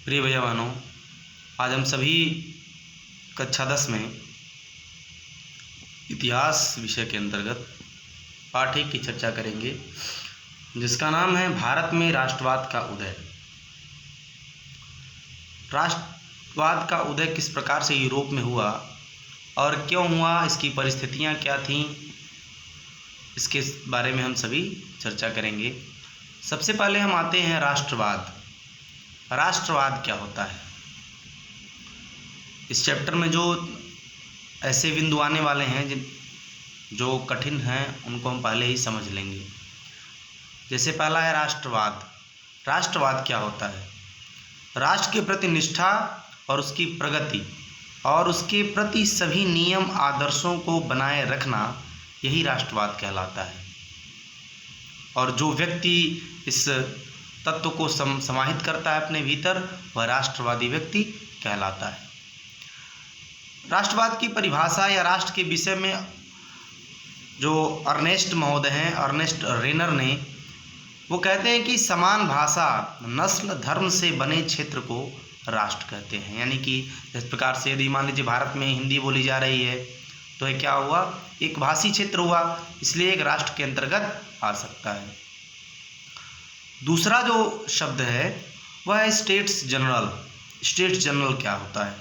प्रिय भैया बहनों, आज हम सभी कक्षा 10 में इतिहास विषय के अंतर्गत पाठ 1 की चर्चा करेंगे, जिसका नाम है भारत में राष्ट्रवाद का उदय। राष्ट्रवाद का उदय किस प्रकार से यूरोप में हुआ और क्यों हुआ, इसकी परिस्थितियां क्या थीं, इसके बारे में हम सभी चर्चा करेंगे। सबसे पहले हम आते हैं राष्ट्रवाद। राष्ट्रवाद क्या होता है? इस चैप्टर में जो ऐसे बिंदु आने वाले हैं जो कठिन हैं, उनको हम पहले ही समझ लेंगे। जैसे पहला है राष्ट्रवाद। राष्ट्रवाद क्या होता है? राष्ट्र के प्रति निष्ठा और उसकी प्रगति और उसके प्रति सभी नियम आदर्शों को बनाए रखना, यही राष्ट्रवाद कहलाता है। और जो व्यक्ति इस तत्व को समाहित करता है अपने भीतर, वह राष्ट्रवादी व्यक्ति कहलाता है। राष्ट्रवाद की परिभाषा या राष्ट्र के विषय में जो अर्नेस्ट महोदय हैं, अर्नेस्ट रेनर ने, वो कहते हैं कि समान भाषा, नस्ल, धर्म से बने क्षेत्र को राष्ट्र कहते हैं। यानी कि इस प्रकार से यदि मान लीजिए भारत में हिंदी बोली जा रही है, तो ये क्या हुआ? एक भाषी क्षेत्र हुआ, इसलिए एक राष्ट्र के अंतर्गत आ सकता है। दूसरा जो शब्द है वह है स्टेट्स जनरल। स्टेट्स जनरल क्या होता है?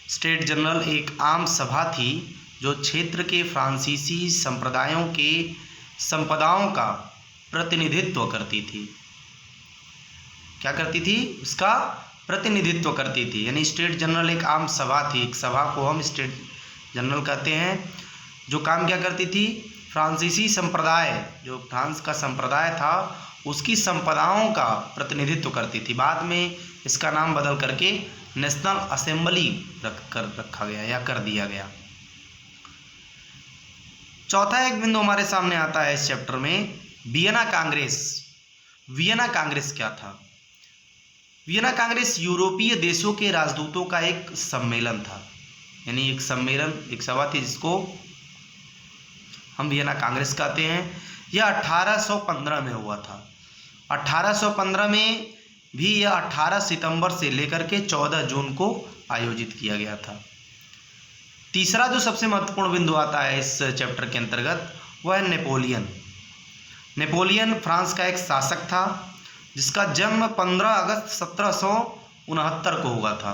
स्टेट जनरल एक आम सभा थी जो क्षेत्र के फ्रांसीसी संप्रदायों के संपदाओं का प्रतिनिधित्व करती थी। क्या करती थी? उसका प्रतिनिधित्व करती थी। यानी स्टेट जनरल एक आम सभा थी। एक सभा को हम स्टेट जनरल कहते हैं, जो काम क्या करती थी? फ्रांसीसी संप्रदाय, जो फ्रांस का संप्रदाय था, उसकी संपदाओं का प्रतिनिधित्व करती थी। बाद में इसका नाम बदल करके नेशनल असेंबली रखा गया या कर दिया गया। चौथा एक बिंदु हमारे सामने आता है इस चैप्टर में, वियना कांग्रेस। वियना कांग्रेस क्या था? वियना कांग्रेस यूरोपीय देशों के राजदूतों का एक सम्मेलन था। यानी एक सम्मेलन, एक सभा थी, जिसको हम वियना कांग्रेस कहते हैं। यह 1815 में हुआ था। 1815 में भी यह 18 सितंबर से लेकर के 14 जून को आयोजित किया गया था। तीसरा जो सबसे महत्वपूर्ण बिंदु आता है इस चैप्टर के अंतर्गत, वह है नेपोलियन। नेपोलियन फ्रांस का एक शासक था, जिसका जन्म 15 अगस्त 1769 को हुआ था।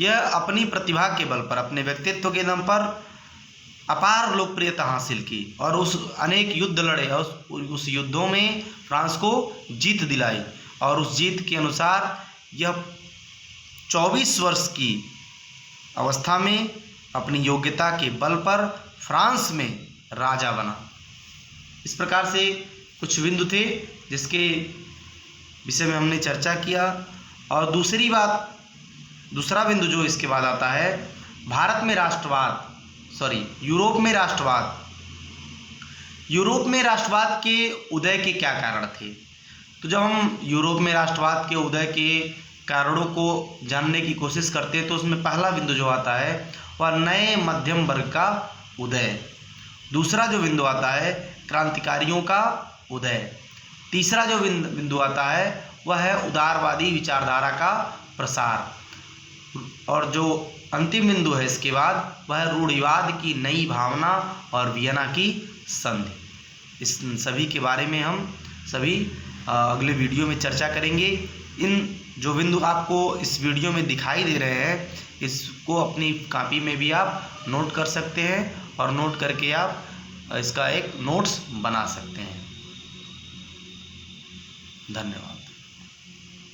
यह अपनी प्रतिभा के बल पर, अपने व्यक्तित्व के दम पर अपार लोकप्रियता हासिल की और उस अनेक युद्ध लड़े और उस युद्धों में फ्रांस को जीत दिलाई। और उस जीत के अनुसार यह 24 वर्ष की अवस्था में अपनी योग्यता के बल पर फ्रांस में राजा बना। इस प्रकार से कुछ बिंदु थे जिसके विषय में हमने चर्चा किया। और दूसरा बिंदु जो इसके बाद आता है, भारत में राष्ट्रवाद, यूरोप में राष्ट्रवाद। यूरोप में राष्ट्रवाद के उदय के क्या कारण थे? तो जब हम यूरोप में राष्ट्रवाद के उदय के कारणों को जानने की कोशिश करते हैं, तो उसमें पहला बिंदु जो आता है वह नए मध्यम वर्ग का उदय। दूसरा जो बिंदु आता है, क्रांतिकारियों का उदय। तीसरा जो बिंदु आता है वह है उदारवादी विचारधारा का प्रसार। और जो अंतिम बिंदु है इसके बाद, वह रूढ़िवाद की नई भावना और वियना की संधि। इस सभी के बारे में हम सभी अगले वीडियो में चर्चा करेंगे। इन जो बिंदु आपको इस वीडियो में दिखाई दे रहे हैं, इसको अपनी कॉपी में भी आप नोट कर सकते हैं और नोट करके आप इसका एक नोट्स बना सकते हैं। धन्यवाद।